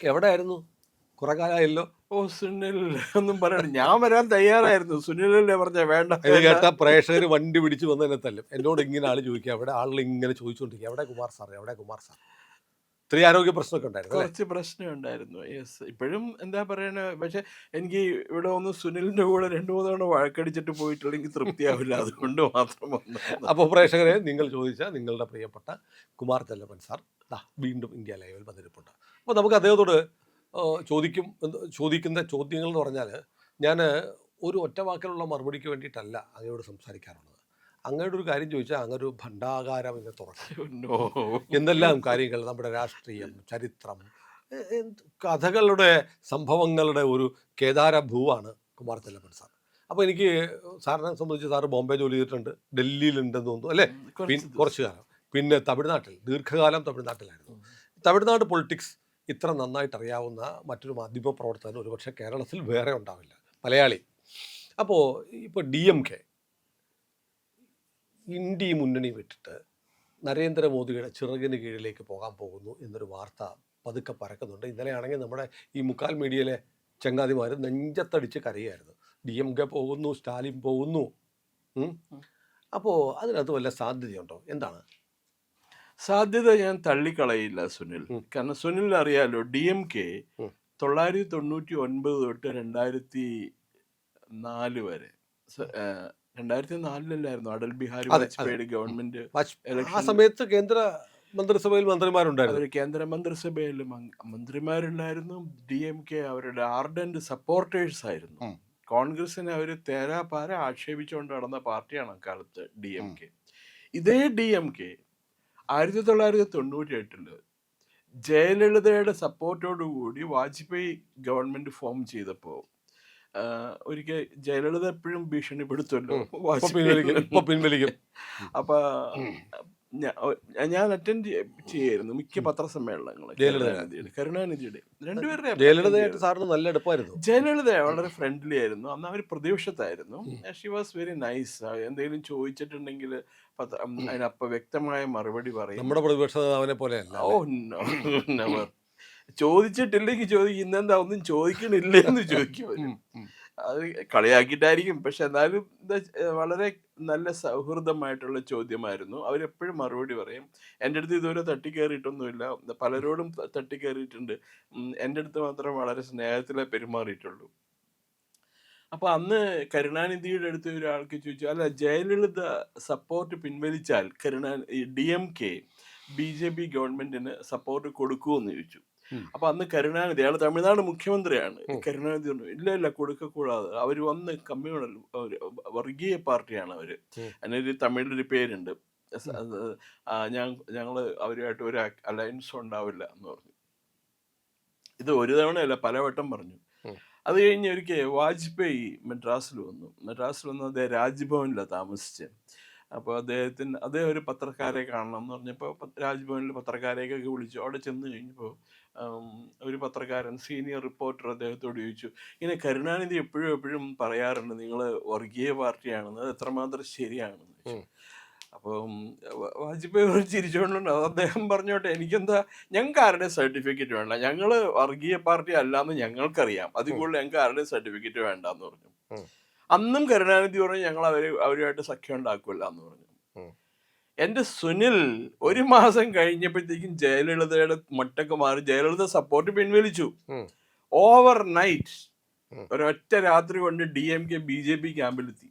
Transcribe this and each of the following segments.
എവിടെ ആയിരുന്നു? കുറെ കാലമായല്ലോ. ഓ സുനിൽ ഒന്നും പറയണ്ട, ഞാൻ വരാൻ തയ്യാറായിരുന്നു. സുനിലല്ലേ പറഞ്ഞ വേണ്ട ഇത് വേണ്ട. കേട്ട പ്രേക്ഷകർ വണ്ടി പിടിച്ച് വന്നതിനെ തല്ലും. എന്നോട് ഇങ്ങനെ ആള് ചോദിക്കുക, അവിടെ ആളുകൾ ഇങ്ങനെ ചോദിച്ചുകൊണ്ടിരിക്കുക, എവിടെ കുമാർ സാർ, എവിടെ കുമാർ സാർ. ഇത്തിരി ആരോഗ്യ പ്രശ്നമൊക്കെ ഉണ്ടായിരുന്നു അല്ലേ? കുറച്ച് പ്രശ്നം ഉണ്ടായിരുന്നു. യെസ്, ഇപ്പോഴും എന്താ പറയണ. പക്ഷെ എനിക്ക് ഇവിടെ ഒന്ന് സുനിലിന്റെ കൂടെ 2-3 തവണ വഴക്കടിച്ചിട്ട് പോയിട്ടുണ്ടെങ്കിൽ തൃപ്തിയാവില്ല. അതുകൊണ്ട് മാത്രം വന്നു. അപ്പോൾ പ്രേക്ഷകരെ, നിങ്ങൾ ചോദിച്ച നിങ്ങളുടെ പ്രിയപ്പെട്ട കുമാർ ചെല്ലപ്പൻ സാർ വീണ്ടും ഇന്ത്യ ലൈവിൽ വന്നിരിപ്പുണ്ട്. അപ്പോൾ നമുക്ക് അദ്ദേഹത്തോട് ചോദിക്കുന്ന ചോദ്യങ്ങൾ എന്ന് പറഞ്ഞാൽ, ഞാൻ ഒരു ഒറ്റ വാക്കിലുള്ള മറുപടിക്ക് വേണ്ടിയിട്ടല്ല അങ്ങയോട് സംസാരിക്കാറുള്ളത്. അങ്ങയുടെ ഒരു കാര്യം ചോദിച്ചാൽ അങ്ങൊരു ഭണ്ഡാകാരം ഇങ്ങനെ തുറക്കും. എന്തെല്ലാം കാര്യങ്ങൾ, നമ്മുടെ രാഷ്ട്രീയം, ചരിത്രം, കഥകളുടെ, സംഭവങ്ങളുടെ ഒരു കേദാരഭൂവാണ് കുമാർ ചെല്ലപ്പൻ സാർ. അപ്പോൾ എനിക്ക് സാറിനെ സംബന്ധിച്ച്, സാറ് ബോംബെ ജോലി ചെയ്തിട്ടുണ്ട്, ഡൽഹിയിലുണ്ടെന്ന് തോന്നുന്നു അല്ലേ? കുറച്ച് കാലം. പിന്നെ തമിഴ്നാട്ടിൽ, ദീർഘകാലം തമിഴ്നാട്ടിലായിരുന്നു. തമിഴ്നാട് പൊളിറ്റിക്സ് ഇത്ര നന്നായിട്ട് അറിയാവുന്ന മറ്റൊരു മാധ്യമ പ്രവർത്തകൻ ഒരുപക്ഷെ കേരളത്തിൽ വേറെ ഉണ്ടാവില്ല, മലയാളി. അപ്പോൾ ഇപ്പോൾ DMK ഇന്ത്യ മുന്നണി വിട്ടിട്ട് നരേന്ദ്രമോദിയുടെ ചിറകിന് കീഴിലേക്ക് പോകാൻ പോകുന്നു എന്നൊരു വാർത്ത പതുക്കെ പരക്കുന്നുണ്ട്. ഇന്നലെയാണെങ്കിൽ നമ്മുടെ ഈ മുക്കാൽ മീഡിയയിലെ ചങ്ങാതിമാർ നെഞ്ചത്തടിച്ച് കരയായിരുന്നു. DMK പോകുന്നു, സ്റ്റാലിൻ പോകുന്നു. അപ്പോൾ അതിനകത്ത് വല്ല സാധ്യതയുണ്ടോ? എന്താണ് സാധ്യത? ഞാൻ തള്ളിക്കളയില്ല സുനിൽ. കാരണം സുനിൽ അറിയാലോ, DMK 999 തൊട്ട് 2004 വരെ, 2004-ലായിരുന്നു അടൽ ബിഹാരി വാജ്പേയിയുടെ ഗവൺമെന്റ് ആ സമയത്ത് കേന്ദ്ര മന്ത്രിസഭയിൽ മന്ത്രിമാരുണ്ടായിരുന്നു. അവർ കേന്ദ്ര മന്ത്രിസഭയിൽ മന്ത്രിമാരുണ്ടായിരുന്നു. DMK അവരുടെ ആർഡന്റ് സപ്പോർട്ടേഴ്സ് ആയിരുന്നു. കോൺഗ്രസിനെ അവർ തേരാപാര ആക്ഷേപിച്ചുകൊണ്ട് നടന്ന പാർട്ടിയാണ് അക്കാലത്ത് DMK. ഇതേ DMK 1998 ജയലളിതയുടെ സപ്പോർട്ടോടുകൂടി വാജ്പേയി ഗവൺമെന്റ് ഫോം ചെയ്തപ്പോൾ, ഒരിക്കൽ ജയലളിത എപ്പോഴും ഭീഷണിപ്പെടുത്തുമല്ലോ പിൻവലിക്കും. അപ്പൊ ഞാൻ അറ്റൻഡ് ചെയ്യായിരുന്നു മിക്ക പത്രസമ്മേളനങ്ങൾ. കരുണാനിധിയുടെ ജയലളിതയായിട്ട് സാറിന് നല്ല അടുപ്പായിരുന്നു. ജയലളിത വളരെ ഫ്രണ്ട്ലി ആയിരുന്നു. അന്ന് അവർ പ്രതിപക്ഷത്തായിരുന്നു. She was very nice. എന്തെങ്കിലും ചോദിച്ചിട്ടുണ്ടെങ്കിൽ അതിനപ്പ വ്യക്തമായ മറുപടി പറയും. നമ്മുടെ പ്രതിപക്ഷ നേതാവിനെ പോലെയല്ല. ഓ നെവർ. ചോദിച്ചിട്ടില്ലെങ്കിൽ ചോദിക്കും, ഇന്നെന്താ ഒന്നും ചോദിക്കണില്ല എന്ന് ചോദിക്കും. അത് കളിയാക്കിയിട്ടായിരിക്കും, പക്ഷെ എന്നാലും വളരെ നല്ല സൗഹൃദമായിട്ടുള്ള ചോദ്യമായിരുന്നു. അവരെപ്പോഴും മറുപടി പറയും. എൻ്റെ അടുത്ത് ഇതുവരെ തട്ടിക്കയറിയിട്ടൊന്നുമില്ല, പലരോടും തട്ടിക്കയറിയിട്ടുണ്ട്. എൻ്റെ അടുത്ത് മാത്രം വളരെ സ്നേഹത്തിലേ പെരുമാറിയിട്ടുള്ളൂ. അപ്പൊ അന്ന് കരുണാനിധിയുടെ അടുത്ത് ഒരാൾക്ക് ചോദിച്ചു, അല്ല ജയലളിത സപ്പോർട്ട് പിൻവലിച്ചാൽ DMK BJP ഗവൺമെന്റിന് സപ്പോർട്ട് കൊടുക്കുമെന്ന് ചോദിച്ചു. അപ്പൊ അന്ന് കരുണാനിധി, അയാൾ തമിഴ്നാട് മുഖ്യമന്ത്രിയാണ്. കരുണാനിധി പറഞ്ഞു, ഇല്ല കൊടുക്കக்கூടാതെ, അവർ വന്ന് കമ്മ്യൂണൽ വർഗീയ പാർട്ടിയാണ് അവര്. അതിനൊരു തമിഴിലൊരു പേരുണ്ട്. ഞങ്ങള് അവരുമായിട്ട് ഒരു അലയൻസ് ഉണ്ടാവില്ല എന്ന് പറഞ്ഞു. ഇത് ഒരു തവണയല്ല, പലവട്ടം പറഞ്ഞു. അത് കഴിഞ്ഞ് ഒരിക്കൽ വാജ്പേയി മദ്രാസിൽ വന്നു. അദ്ദേഹം രാജ്ഭവനിലാണ് താമസിച്ചത്. അപ്പോൾ അദ്ദേഹം ഒരു പത്രക്കാരെ കാണണം എന്ന് പറഞ്ഞപ്പോൾ രാജ്ഭവനിൽ പത്രക്കാരെയൊക്കെ വിളിച്ചു. അവിടെ ചെന്ന് കഴിഞ്ഞപ്പോൾ ഒരു പത്രക്കാരൻ, സീനിയർ റിപ്പോർട്ടർ അദ്ദേഹത്തോട് ചോദിച്ചു, ഇങ്ങനെ കരുണാനിധി എപ്പോഴും പറയാറുണ്ട് നിങ്ങൾ വർഗീയ പാർട്ടിയാണെന്ന്, അത് എത്രമാത്രം ശരിയാണെന്ന് ചോദിച്ചു. അപ്പം വാജ്പേയി ചിരിച്ചുകൊണ്ടുണ്ട്. അദ്ദേഹം പറഞ്ഞോട്ടെ, എനിക്കെന്താ, ഞങ്ങൾക്ക് ആരുടെ സർട്ടിഫിക്കറ്റ് വേണ്ട, ഞങ്ങൾ വർഗീയ പാർട്ടി അല്ലാന്ന് ഞങ്ങൾക്കറിയാം, അതിൽ കൂടുതൽ ഞങ്ങൾക്ക് ആരുടെ സർട്ടിഫിക്കറ്റ് വേണ്ടെന്ന് പറഞ്ഞു. അന്നും കരുണാനിധി പറഞ്ഞു, ഞങ്ങൾ അവരുമായിട്ട് സഖ്യം ഉണ്ടാക്കില്ല എന്ന് പറഞ്ഞു. എന്റെ സുനിൽ, 1 മാസം കഴിഞ്ഞപ്പോഴത്തേക്കും ജയലളിതയുടെ മട്ടൊക്കെ മാറി. ജയലളിത സപ്പോർട്ട് പിൻവലിച്ചു. ഓവർ നൈറ്റ്, ഒരൊറ്റ രാത്രി കൊണ്ട് DMK BJP ക്യാമ്പിലെത്തി.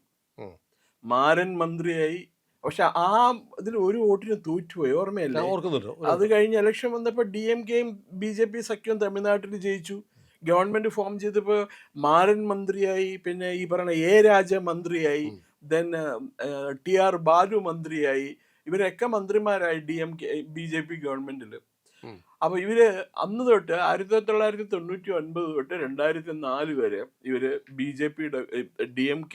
മാരൻ മന്ത്രിയായി. പക്ഷെ ഇതിൽ ഒരു വോട്ടിന് തോറ്റുപോയി, ഓർമ്മയല്ലേ? അത് കഴിഞ്ഞ് ഇലക്ഷൻ വന്നപ്പോൾ DMKയും BJP സഖ്യവും തമിഴ്നാട്ടിൽ ജയിച്ചു. ഗവൺമെന്റ് ഫോം ചെയ്തപ്പോൾ മാരൻ മന്ത്രിയായി, പിന്നെ ഈ പറയുന്ന രാജ മന്ത്രിയായി, ദെൻ TR ബാലു മന്ത്രിയായി. ഇവരൊക്കെ മന്ത്രിമാരായി DMK BJP ഗവൺമെന്റിൽ. അപ്പൊ ഇവര് അന്ന് തൊട്ട് 1999 തൊട്ട് 2004 വരെ ഇവര് DMK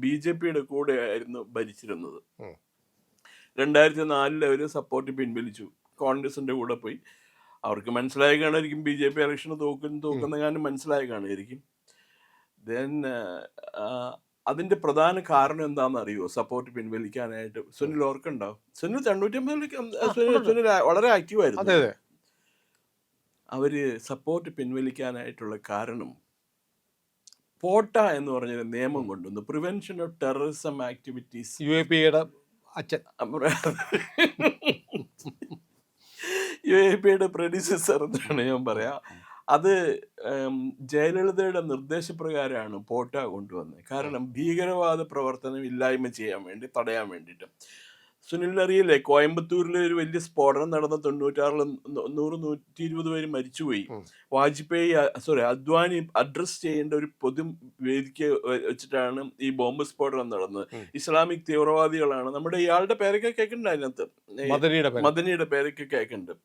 BJPയുടെ കൂടെ ആയിരുന്നു ഭരിച്ചിരുന്നത്. 2004 അവര് സപ്പോർട്ട് പിൻവലിച്ചു, കോൺഗ്രസിന്റെ കൂടെ പോയി. അവർക്ക് മനസ്സിലായി കാണായിരിക്കും BJP ഇലക്ഷന് തോക്കുന്ന കാര്യം മനസ്സിലായി കാണായിരിക്കും. ദെൻ അതിന്റെ പ്രധാന കാരണം എന്താണെന്ന് അറിയുമോ? സപ്പോർട്ട് പിൻവലിക്കാനായിട്ട് സുനിൽ ഓർക്കുണ്ടാവും. സുനിൽ 99 സുനിൽ വളരെ ആക്റ്റീവ് ആയിരുന്നു. അവർ സപ്പോർട്ട് പിൻവലിക്കാനായിട്ടുള്ള കാരണം പോട്ട എന്ന് പറഞ്ഞൊരു നിയമം കൊണ്ടുവന്നു, പ്രിവെൻഷൻ ഓഫ് ടെററിസം ആക്ടിവിറ്റീസ്. UAPയുടെ അച്ഛൻ, UAPയുടെ പ്രെഡിസസർ എന്നാണ് ഞാൻ പറയാം. അത് ജയലളിതയുടെ നിർദ്ദേശപ്രകാരമാണ് പോട്ട കൊണ്ടുവന്നത്. കാരണം ഭീകരവാദ പ്രവർത്തനം ഇല്ലായ്മ ചെയ്യാൻ വേണ്ടി, തടയാൻ വേണ്ടിയിട്ട്. സുനിൽ അറിയില്ലേ, കോയമ്പത്തൂരിൽ ഒരു വലിയ സ്ഫോടനം നടന്ന 96-ൽ 100-120 പേര് മരിച്ചുപോയി. വാജ്പേയി അദ്വാനി അഡ്രസ് ചെയ്യേണ്ട ഒരു പൊതു വേദിക്ക് വെച്ചിട്ടാണ് ഈ ബോംബ് സ്ഫോടനം നടന്നത്. ഇസ്ലാമിക് തീവ്രവാദികളാണ്. നമ്മുടെ ഇയാളുടെ പേരൊക്കെ കേൾക്കുന്നുണ്ട് അതിനകത്ത്, മദനിയുടെ പേരൊക്കെ കേൾക്കുന്നുണ്ട്.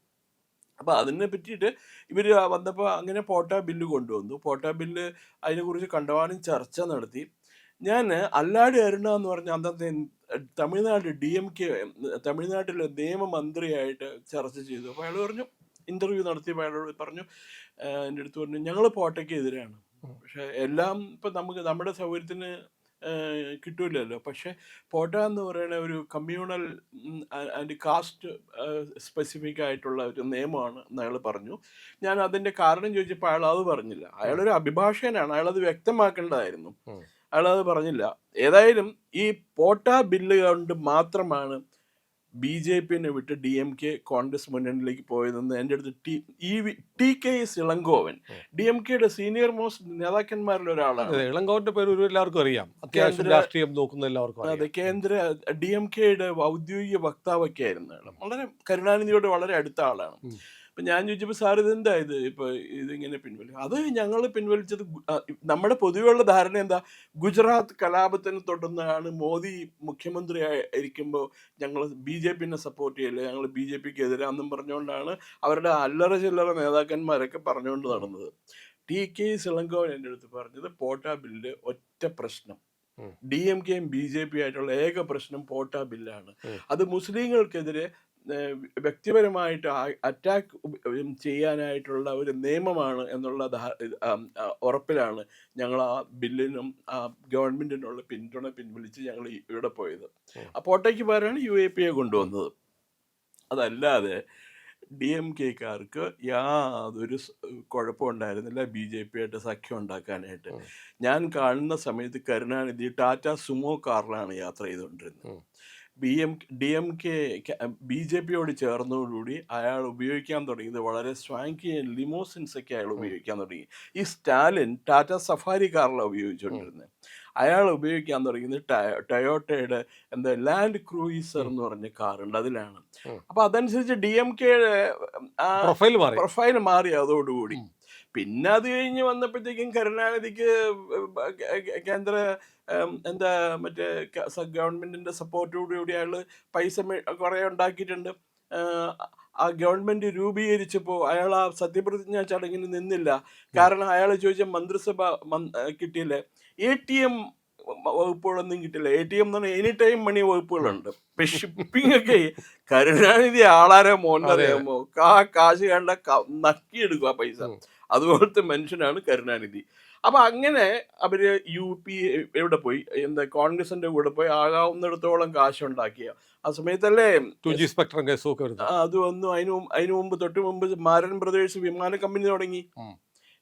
അപ്പോൾ അതിനെ പറ്റിയിട്ട് ഇവർ വന്നപ്പോൾ അങ്ങനെ പോട്ട ബില്ല് കൊണ്ടുവന്നു. പോട്ട ബില്ല് അതിനെക്കുറിച്ച് കണ്ടമാനം ചർച്ച നടത്തി. ഞാൻ അല്ലാടി അരുണ എന്ന് പറഞ്ഞ അന്നത്തെ തമിഴ്നാട് DMK തമിഴ്നാട്ടിലെ നിയമമന്ത്രിയായിട്ട് ചർച്ച ചെയ്തു. അപ്പോൾ അയാൾ പറഞ്ഞു, ഇൻ്റർവ്യൂ നടത്തിയപ്പോൾ അയാളോട് പറഞ്ഞു, എൻ്റെ അടുത്ത് പറഞ്ഞു, ഞങ്ങൾ പോട്ടയ്ക്ക് എതിരാണ്, പക്ഷെ എല്ലാം ഇപ്പം നമുക്ക് നമ്മുടെ സൗകര്യത്തിന് കിട്ടൂലല്ലോ. പക്ഷെ പോട്ട എന്ന് പറയുന്ന ഒരു കമ്മ്യൂണൽ ആൻഡ് കാസ്റ്റ് സ്പെസിഫിക് ആയിട്ടുള്ള ഒരു നിയമമാണ് എന്ന് അയാൾ പറഞ്ഞു. ഞാൻ അതിൻ്റെ കാരണം ചോദിച്ചപ്പോൾ അയാൾ അത് പറഞ്ഞില്ല. അയാളൊരു അഭിഭാഷകനാണ്, അയാളത് വ്യക്തമാക്കേണ്ടതായിരുന്നു. അയാളത് പറഞ്ഞില്ല. ഏതായാലും ഈ പോട്ട ബില്ല് കൊണ്ട് മാത്രമാണ് BJP-നെ വിട്ട് DMK കോൺഗ്രസ് മുന്നണിയിലേക്ക് പോയതെന്ന് എൻ്റെ അടുത്ത് TK ഇളങ്കോവൻ, DMK-യുടെ സീനിയർ മോസ്റ്റ് നേതാക്കന്മാരിൽ ഒരാളാണ്. ഇളങ്കോവന്റെ പേര് എല്ലാവർക്കും അറിയാം, അത്യാവശ്യം രാഷ്ട്രീയം നോക്കുന്ന എല്ലാവർക്കും. അതെ, കേന്ദ്ര DMK-യുടെ ഔദ്യോഗിക വക്താവൊക്കെ ആയിരുന്നു. വളരെ കരുണാനിധിയോട് വളരെ അടുത്ത ആളാണ്. അപ്പം ഞാൻ ചോദിച്ചപ്പോൾ, സാർ ഇതെന്താ ഇത് ഇപ്പോൾ ഇതിങ്ങനെ പിൻവലിക്കും? അത് ഞങ്ങൾ പിൻവലിച്ചത്, നമ്മുടെ പൊതുവെയുള്ള ധാരണ എന്താ, ഗുജറാത്ത് കലാപത്തിന് തുടർന്നാണ് മോദി മുഖ്യമന്ത്രി ആയിരിക്കുമ്പോൾ ഞങ്ങൾ BJP-നെ സപ്പോർട്ട് ചെയ്യില്ല, ഞങ്ങൾ BJP-ക്ക് എതിരാന്നും പറഞ്ഞുകൊണ്ടാണ് അവരുടെ അല്ലറ ചില്ലറ നേതാക്കന്മാരൊക്കെ പറഞ്ഞുകൊണ്ട് നടന്നത്. TK ഇളങ്കോവൻ എൻ്റെ അടുത്ത് പറഞ്ഞത്, പോട്ട ബില്ല് ഒറ്റ പ്രശ്നം, DMK-യും BJP ആയിട്ടുള്ള ഏക പ്രശ്നം പോട്ട ബില്ലാണ്. അത് മുസ്ലിങ്ങൾക്കെതിരെ വ്യക്തിപരമായിട്ട് അറ്റാക്ക് ചെയ്യാനായിട്ടുള്ള ഒരു നിയമമാണ് എന്നുള്ള ഉറപ്പിലാണ് ഞങ്ങൾ ആ ബില്ലിനും ആ ഗവൺമെന്റിനുള്ള പിന്തുണ പിൻവലിച്ച് ഞങ്ങൾ ഇവിടെ പോയത്. ആ പോട്ടയ്ക്ക് പകരമാണ് UAP-യെ കൊണ്ടുവന്നത്. അതല്ലാതെ DMK-ക്കാർക്ക് യാതൊരു കുഴപ്പമുണ്ടായിരുന്നില്ല BJP-ആയിട്ട് സഖ്യം ഉണ്ടാക്കാനായിട്ട്. ഞാൻ കാണുന്ന സമയത്ത് കരുണാനിധി ടാറ്റ സുമോ കാറിലാണ് യാത്ര ചെയ്തുകൊണ്ടിരുന്നത്. DMK BJP-യോട് ചേർന്നതോടുകൂടി അയാൾ ഉപയോഗിക്കാൻ തുടങ്ങിയത് വളരെ സ്വാങ്കി ലിമോസിൻസ് ഒക്കെ അയാൾ ഉപയോഗിക്കാൻ തുടങ്ങി. ഈ സ്റ്റാലിൻ ടാറ്റ സഫാരി കാറിലാണ് ഉപയോഗിച്ചുകൊണ്ടിരുന്നത്. അയാൾ ഉപയോഗിക്കാൻ തുടങ്ങിയത് ടൊയോട്ടയുടെ ലാൻഡ് ക്രൂയിസർ എന്ന് പറഞ്ഞ കാറുണ്ട്, അതിലാണ്. അപ്പൊ അതനുസരിച്ച് DMK-യുടെ പ്രൊഫൈൽ മാറി അതോടുകൂടി. പിന്നെ അത് കഴിഞ്ഞ് വന്നപ്പോഴത്തേക്കും കരുണാനിധിക്ക് കേന്ദ്ര മറ്റേ ഗവൺമെന്റിന്റെ സപ്പോർട്ടോടുകൂടി അയാൾ പൈസ കുറെ ഉണ്ടാക്കിയിട്ടുണ്ട്. ആ ഗവൺമെന്റ് രൂപീകരിച്ചപ്പോൾ അയാൾ ആ സത്യപ്രതിജ്ഞാ ചടങ്ങിന് നിന്നില്ല. കാരണം അയാൾ ചോദിച്ച മന്ത്രിസഭ കിട്ടിയില്ല. ATM വകുപ്പുകളൊന്നും കിട്ടില്ല. ATM എന്ന് പറഞ്ഞാൽ എനി ടൈം മണി വകുപ്പുകളുണ്ട്. ഷിപ്പിംഗ് ഒക്കെ കരുണാനിധി ആളാരെ മോനറിയാമോ, കാശ് കണ്ട നക്കിയെടുക്കുക പൈസ. അതുപോലത്തെ മനുഷ്യനാണ് കരുണാനിധി. അപ്പൊ അങ്ങനെ അവര് UP എവിടെ പോയി, കോൺഗ്രസിന്റെ കൂടെ പോയി ആകാവുന്നിടത്തോളം കാശുണ്ടാക്കിയ ആ സമയത്തല്ലേ അത് വന്നു. അതിനു മുമ്പ് തൊട്ട് മുമ്പ് മാരൻ ബ്രദേഴ്സ് വിമാന കമ്പനി തുടങ്ങി.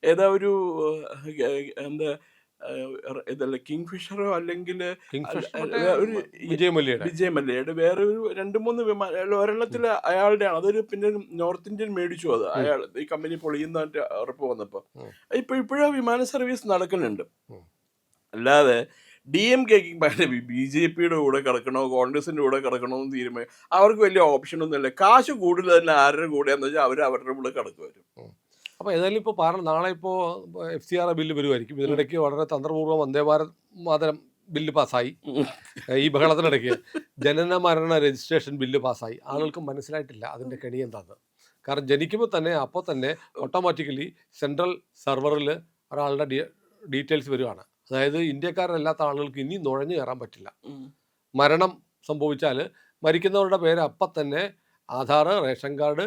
ഏതാ ഒരു ഇതല്ല കിങ്ഫിഷറോ അല്ലെങ്കിൽ വിജയ് മല്യയുടെ വേറെ ഒരു 2-3 വിമാനം ഒരെണ്ണത്തിൽ അയാളുടെയാണ്. അതൊരു പിന്നെ നോർത്ത് ഇന്ത്യൻ മേടിച്ചു. അത് അയാൾ ഈ കമ്പനി പൊളിയുന്നതിന്റെ ഉറപ്പ് വന്നപ്പോൾ ഇപ്പോഴും വിമാന സർവീസ് നടക്കുന്നുണ്ട്. അല്ലാതെ DMK-ക്ക് BJP-യുടെ കൂടെ കിടക്കണോ കോൺഗ്രസിന്റെ കൂടെ കിടക്കണോ എന്ന് തീരുമാനം അവർക്ക് വലിയ ഓപ്ഷൻ ഒന്നുമില്ല. കാശ് കൂടുതൽ തന്നെ ആരുടെ കൂടെയാന്ന് വെച്ചാൽ അവർ അവരുടെ കൂടെ കിടക്കുവരും. അപ്പോൾ ഏതായാലും ഇപ്പോൾ നാളെ ഇപ്പോൾ FCR ബില്ല് വരുമായിരിക്കും. ഇതിനിടയ്ക്ക് വളരെ തന്ത്രപൂർവ്വം വന്ദേ ഭാരത് മാതരം ബില്ല് പാസ്സായി. ഈ ബഹളത്തിനിടയ്ക്ക് ജനന മരണ രജിസ്ട്രേഷൻ ബില്ല് പാസ്സായി. ആളുകൾക്ക് മനസ്സിലായിട്ടില്ല അതിൻ്റെ കെണി എന്താന്ന്. കാരണം ജനിക്കുമ്പോൾ തന്നെ അപ്പോൾ തന്നെ ഓട്ടോമാറ്റിക്കലി സെൻട്രൽ സെർവറിൽ ഒരാളുടെ ഡീറ്റെയിൽസ് വരുവാണ്. അതായത് ഇന്ത്യക്കാരല്ലാത്ത ആളുകൾക്ക് ഇനി നുഴഞ്ഞു കയറാൻ പറ്റില്ല. മരണം സംഭവിച്ചാൽ മരിക്കുന്നവരുടെ പേര് അപ്പം തന്നെ ആധാർ, റേഷൻ കാർഡ്,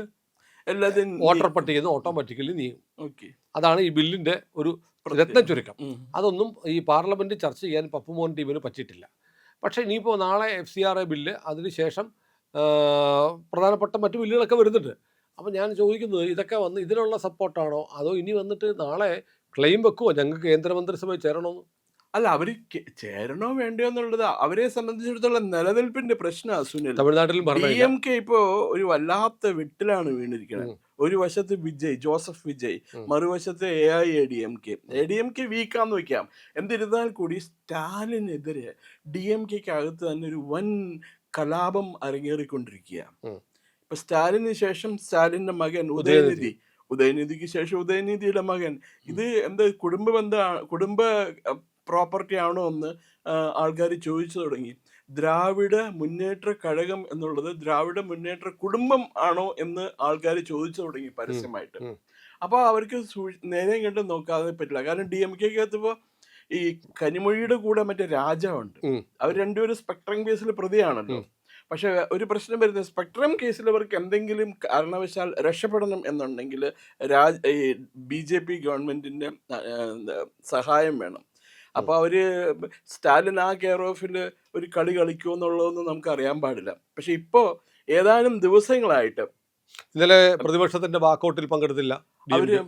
എല്ലാത്തിനും വോട്ടർ പട്ടികയിൽ നിന്ന് ഓട്ടോമാറ്റിക്കലി നീങ്ങും. അതാണ് ഈ ബില്ലിൻ്റെ ഒരു രത്ന ചുരുക്കം. അതൊന്നും ഈ പാർലമെൻറ്റ് ചർച്ച ചെയ്യാൻ പപ്പുമോൻ ടീമിന് പറ്റിയിട്ടില്ല. പക്ഷേ ഇനിയിപ്പോൾ നാളെ FCR ബില്ല്, അതിനുശേഷം പ്രധാനപ്പെട്ട മറ്റു ബില്ലുകളൊക്കെ വരുന്നുണ്ട്. അപ്പം ഞാൻ ചോദിക്കുന്നത് ഇതൊക്കെ വന്ന് ഇതിനുള്ള സപ്പോർട്ടാണോ അതോ ഇനി വന്നിട്ട് നാളെ ക്ലെയിം വെക്കുമോ ഞങ്ങൾക്ക് കേന്ദ്രമന്ത്രിസഭയിൽ ചേരണമെന്ന്? അല്ല, അവര് ചേരണോ വേണ്ടയോ എന്നുള്ളത് അവരെ സംബന്ധിച്ചിടത്തോളം നിലനിൽപ്പിന്റെ പ്രശ്നമാണ് സുനിൽ. തമിഴ്നാട്ടിലും ഭരണമില്ല. DMK ഇപ്പോ ഒരു വല്ലാത്ത വെട്ടിലാണ് വീണിരിക്കുന്നത്. ഉം. ഒരു വശത്ത് ജോസഫ് വിജയ്, ഉം. മറുവശത്ത് AIADMK വീക്കാന്ന് വെക്കാം. എന്നിരുന്നാൽ കൂടി സ്റ്റാലിനെതിരെ DMKക്ക് അകത്ത് തന്നെ ഒരു വൻ കലാപം അരങ്ങേറിക്കൊണ്ടിരിക്കുക. ഉം. ഇപ്പൊ സ്റ്റാലിന് ശേഷം സ്റ്റാലിന്റെ മകൻ ഉദയനിധി. ഉദയനിധിക്ക് ശേഷം ഉദയനിധിയുടെ മകൻ, ഇത് എന്ത് കുടുംബ പ്രോപ്പർട്ടി ആണോ എന്ന് ആൾക്കാർ ചോദിച്ചു തുടങ്ങി. ദ്രാവിഡ മുന്നേറ്റ കഴകം എന്നുള്ളത് ദ്രാവിഡ മുന്നേറ്റ കുടുംബം ആണോ എന്ന് ആൾക്കാർ ചോദിച്ചു തുടങ്ങി പരസ്യമായിട്ട്. അപ്പൊ അവർക്ക് നേരെയും കണ്ട് നോക്കാതെ പറ്റില്ല. കാരണം DMKക്കകത്ത് ഇപ്പോ ഈ കനിമൊഴിയുടെ കൂടെ മറ്റേ രാജാവുണ്ട്. അവർ രണ്ടുപേരും സ്പെക്ട്രം കേസിൽ പ്രതിയാണല്ലോ. പക്ഷെ ഒരു പ്രശ്നം വരുന്നത്, സ്പെക്ട്രം കേസിൽ അവർക്ക് എന്തെങ്കിലും കാരണവശാൽ രക്ഷപ്പെടണം എന്നുണ്ടെങ്കിൽ BJP ഗവൺമെന്റിന്റെ സഹായം വേണം. അപ്പൊ അവര് സ്റ്റാലിൻ ആ കെയർ ഓഫിൽ ഒരു കളി കളിക്കുമോ എന്നുള്ളതൊന്നും നമുക്ക് അറിയാൻ പാടില്ല. പക്ഷെ ഇപ്പോ ഏതാനും ദിവസങ്ങളായിട്ട് ഇന്നലെ പ്രതിപക്ഷത്തിന്റെ വാക്കൗട്ടിൽ പങ്കെടുത്തില്ല അവര്.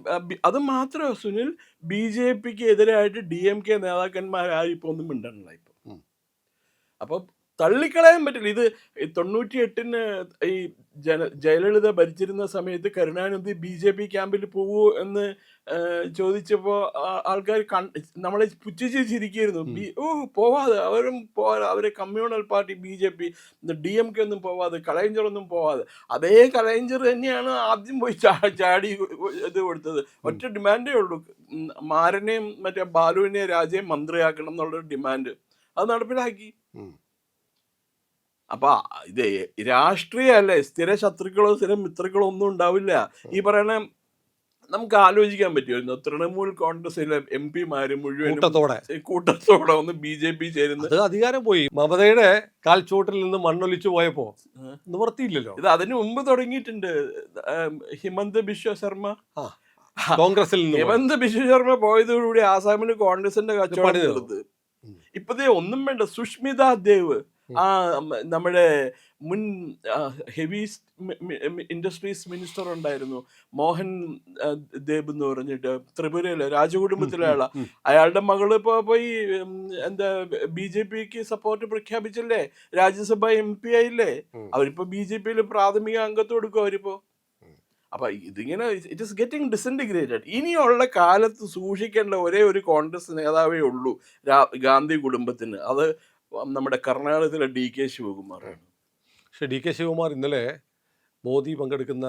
അത് മാത്രമേ സുനിൽ, BJPക്ക് എതിരായിട്ട് DMK നേതാക്കന്മാരാരും ഇപ്പൊ ഒന്നും മിണ്ടണില്ല ഇപ്പൊ. അപ്പൊ തള്ളിക്കളയാൻ പറ്റില്ല. ഇത് 98-ന് ഈ ജയലളിത ഭരിച്ചിരുന്ന സമയത്ത് കരുണാനിധി BJP ക്യാമ്പിൽ പോവൂ എന്ന് ചോദിച്ചപ്പോ ആൾക്കാർ നമ്മളെ പുച്ഛിച്ച് ചിരിക്കായിരുന്നു. പോവാതെ, അവരെ കമ്മ്യൂണൽ പാർട്ടി BJP, DMK ഒന്നും പോവാതെ, കലൈഞ്ചർ ഒന്നും പോവാതെ. അതേ കലൈഞ്ചർ തന്നെയാണ് ആദ്യം പോയി ചാടി ഇത് കൊടുത്തത്. ഒറ്റ ഡിമാൻഡേ ഉള്ളൂ, മാരനെയും മറ്റേ ബാലുവിനെയും രാജയെ മന്ത്രിയാക്കണം എന്നുള്ളൊരു ഡിമാൻഡ്. അത് നടപ്പിലാക്കി. അപ്പൊ ഇത് രാഷ്ട്രീയമല്ലേ, സ്ഥിര ശത്രുക്കളോ സ്ഥിര മിത്രങ്ങളോ ഒന്നും ഉണ്ടാവില്ല. ഈ പറയണ നമുക്ക് ആലോചിക്കാൻ പറ്റുമായിരുന്നു, തൃണമൂൽ കോൺഗ്രസിലെ MP-മാര് മുഴുവൻ കൂട്ടത്തോടെ ഒന്ന് BJP ചേരുന്നത്. അധികാരം പോയി. മമതയുടെ കാൽച്ചോട്ടിൽ നിന്ന് മണ്ണൊലിച്ചു പോയപ്പോ നിവർത്തിയില്ലല്ലോ. ഇത് അതിനു മുമ്പ് തുടങ്ങിയിട്ടുണ്ട്. ഹിമന്ത് ബിശ്വ ശർമ്മ കോൺഗ്രസിൽ നിന്ന് ഹിമന്ത് ബിശ്വ ശർമ്മ പോയതോടുകൂടി ആസാമിൽ കോൺഗ്രസിന്റെ കച്ചവടം എടുത്ത്. ഇപ്പതേ ഒന്നും വേണ്ട, സുഷ്മിത ദേവ്, നമ്മുടെ മുൻ ഹെവി ഇൻഡസ്ട്രീസ് മിനിസ്റ്റർ ഉണ്ടായിരുന്നു, മോഹൻ ദേബ് എന്ന് പറഞ്ഞിട്ട്, ത്രിപുരയിലെ രാജകുടുംബത്തിലെ ആളാ. അയാളുടെ മകള് ഇപ്പൊ പോയി എന്താ BJPക്ക് സപ്പോർട്ട് പ്രഖ്യാപിച്ചല്ലേ, രാജ്യസഭ MP ആയില്ലേ. അവരിപ്പോ BJPയിൽ പ്രാഥമിക അംഗത്വം എടുക്കും അവരിപ്പോ. അപ്പൊ ഇതിങ്ങനെ ഇറ്റ് ഇസ് ഗെറ്റിംഗ് ഡിസിൻറ്റിഗ്രേറ്റഡ്. ഇനിയുള്ള കാലത്ത് സൂക്ഷിക്കേണ്ട ഒരേ ഒരു കോൺഗ്രസ് നേതാവേ ഉള്ളൂ ഗാന്ധി കുടുംബത്തിന്. അത് നമ്മുടെ കർണാടകത്തിലെ DK ശിവകുമാറാണ്. പക്ഷെ DK ശിവകുമാർ ഇന്നലെ മോദി പങ്കെടുക്കുന്ന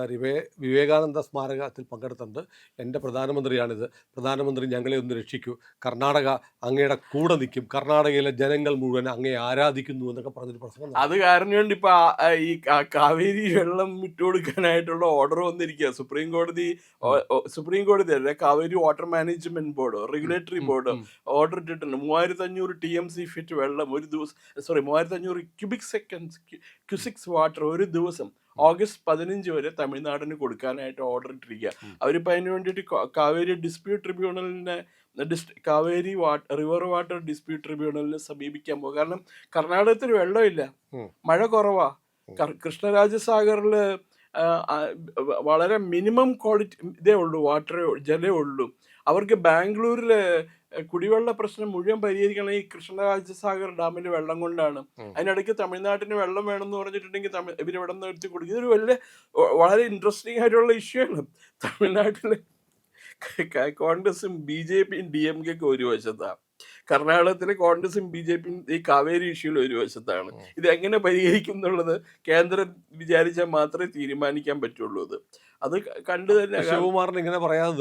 വിവേകാനന്ദ സ്മാരകത്തിൽ പങ്കെടുത്തിട്ടുണ്ട്. എൻ്റെ പ്രധാനമന്ത്രിയാണിത്, പ്രധാനമന്ത്രി ഞങ്ങളെ ഒന്ന് രക്ഷിക്കൂ, കർണാടക അങ്ങയുടെ കൂടെ നിൽക്കും, കർണാടകയിലെ ജനങ്ങൾ മുഴുവൻ അങ്ങയെ ആരാധിക്കുന്നു എന്നൊക്കെ പറഞ്ഞൊരു പ്രസംഗം. അത് കാരണം കൊണ്ട് ഇപ്പൊ ഈ കാവേരി വെള്ളം വിട്ടുകൊടുക്കാനായിട്ടുള്ള ഓർഡർ വന്നിരിക്കുക. സുപ്രീം കോടതി അല്ലെ, Kaveri water management board, regulatory board order ഇട്ടിട്ടുണ്ട്. 3500 TMC ഫിറ്റ് വെള്ളം ഒരു ദിവസം, 3500 ക്യൂസിക്സ് വാട്ടർ ഒരു ദിവസം ഓഗസ്റ്റ് 15 വരെ തമിഴ്നാടിന് കൊടുക്കാനായിട്ട് ഓർഡർ ഇട്ടിരിക്കുക. അവരിപ്പോൾ അതിന് വേണ്ടിയിട്ട് കാവേരി ഡിസ്പ്യൂട്ട് ട്രിബ്യൂണലിനെ കാവേരി റിവർ വാട്ടർ ഡിസ്പ്യൂട്ട് ട്രിബ്യൂണലിനെ സമീപിക്കാൻ പോകും. കാരണം കർണാടകത്തിൽ വെള്ളമില്ല, മഴ കുറവാ. കൃഷ്ണരാജസാഗറിൽ വളരെ മിനിമം ക്വാളിറ്റി ഇതേ ഉള്ളൂ, ജലേ ഉള്ളൂ. അവർക്ക് ബാംഗ്ലൂരിലെ കുടിവെള്ള പ്രശ്നം മുഴുവൻ പരിഹരിക്കണം ഈ കൃഷ്ണരാജസാഗർ ഡാമിലെ വെള്ളം കൊണ്ടാണ്. അതിനിടയ്ക്ക് തമിഴ്നാട്ടിന് വെള്ളം വേണമെന്ന് പറഞ്ഞിട്ടുണ്ടെങ്കിൽ ഇവരിവിടെ നിന്ന് എടുത്ത് കൊടുക്കും. ഇതൊരു വളരെ ഇൻട്രസ്റ്റിംഗ് ആയിട്ടുള്ള ഇഷ്യൂ ആണ്. തമിഴ്നാട്ടിലെ കോൺഗ്രസും BJPയും DMKക്കും ഒരു വശത്താണ്, കർണാടകത്തിലെ കോൺഗ്രസും BJPയും ഈ കാവേരി ഇഷ്യൂയിൽ ഒരു വശത്താണ്. ഇത് എങ്ങനെ പരിഹരിക്കും എന്നുള്ളത് കേന്ദ്രം വിചാരിച്ചാൽ മാത്രമേ തീരുമാനിക്കാൻ പറ്റുള്ളൂ. അത് കണ്ടു തന്നെ ശിവകുമാറിന് ഇങ്ങനെ പറയാതെ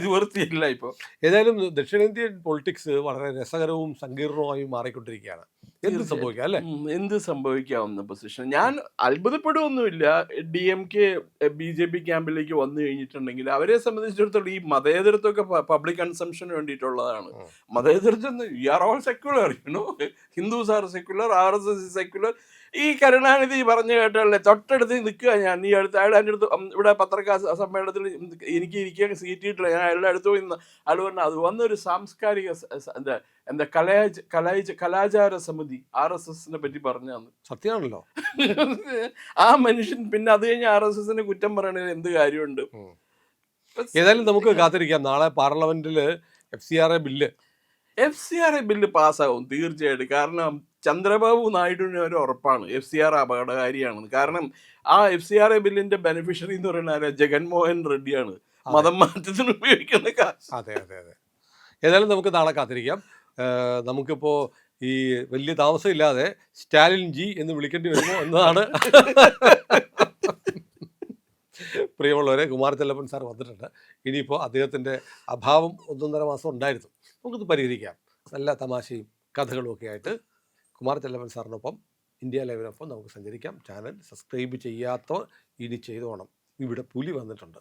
നിവൃത്തിയില്ല. ഇപ്പൊ ഏതായാലും ദക്ഷിണേന്ത്യൻ പൊളിറ്റിക്സ് വളരെ രസകരവും സങ്കീർണവുമായി മാറിക്കൊണ്ടിരിക്കുകയാണ്. എന്ത് സംഭവിക്കാവുന്ന പൊസിഷൻ. ഞാൻ അത്ഭുതപ്പെടുകയൊന്നുമില്ല DMK BJP ക്യാമ്പിലേക്ക് വന്നു കഴിഞ്ഞിട്ടുണ്ടെങ്കിൽ. അവരെ സംബന്ധിച്ചിടത്തോളം ഈ മതേതരത്വമൊക്കെ പബ്ലിക് കൺസംഷന് വേണ്ടിയിട്ടുള്ളതാണ്. മതേതരത്വം, you are all secular, Hindus are secular, RSS secular. ഈ കരുണാനിധി പറഞ്ഞു കേട്ടല്ലേ, തൊട്ടടുത്ത് നിൽക്കുക ഞാൻ. ഈ അടുത്ത് അയാൾ എൻ്റെ അടുത്ത് ഇവിടെ പത്രക്കാർ സമ്മേളനത്തിൽ എനിക്ക് ഇരിക്കാൻ സീറ്റ് കിട്ടില്ല, ഞാൻ അയാളുടെ അടുത്ത് പോയി അയാൾ പറഞ്ഞു അത് വന്നൊരു സാംസ്കാരിക എന്താ എന്താ കലാചാര സമിതി RSSനെ പറ്റി പറഞ്ഞാന്ന്. സത്യമാണല്ലോ. ആ മനുഷ്യൻ പിന്നെ അത് കഴിഞ്ഞ് RSSനെ കുറ്റം പറയണതിൽ എന്ത് കാര്യമുണ്ട്? ഏതായാലും നമുക്ക് കാത്തിരിക്കാം. നാളെ പാർലമെന്റിൽ FCRA ബില്ല് പാസ്സാവും തീർച്ചയായിട്ടും. കാരണം ചന്ദ്രബാബു നായിഡുവിന് ഒരു ഉറപ്പാണ് FCR അപകടകാരിയാണെന്ന്. കാരണം ആ FCRA ബില്ലിന്റെ ബെനിഫിഷ്യറി എന്ന് പറയുന്ന ജഗൻമോഹൻ റെഡ്ഡിയാണ്. മതം മാറ്റത്തിന് ഉപയോഗിക്കുന്ന കാശ്. അതെ. ഏതായാലും നമുക്ക് നാളെ കാത്തിരിക്കാം. നമുക്കിപ്പോൾ ഈ വലിയ താമസമില്ലാതെ സ്റ്റാലിൻ ജി എന്ന് വിളിക്കേണ്ടി വരുമോ എന്നതാണ്. പ്രിയമുള്ളവരെ, കുമാർ ചെല്ലപ്പൻ സാർ വന്നിട്ടുണ്ട്. ഇനിയിപ്പോൾ അദ്ദേഹത്തിൻ്റെ അഭാവം 1.5 മാസം ഉണ്ടായിരുന്നു. നമുക്കിത് പരിഹരിക്കാം. നല്ല തമാശയും കഥകളും ഒക്കെ ആയിട്ട് കുമാർ ചെല്ലപ്പൻ സാറിനൊപ്പം ഇന്ത്യ ലൈവിനൊപ്പം നമുക്ക് സഞ്ചരിക്കാം. ചാനൽ സബ്സ്ക്രൈബ് ചെയ്യാത്തവർ ഇനി ചെയ്തോണം. ഇവിടെ പുലി വന്നിട്ടുണ്ട്.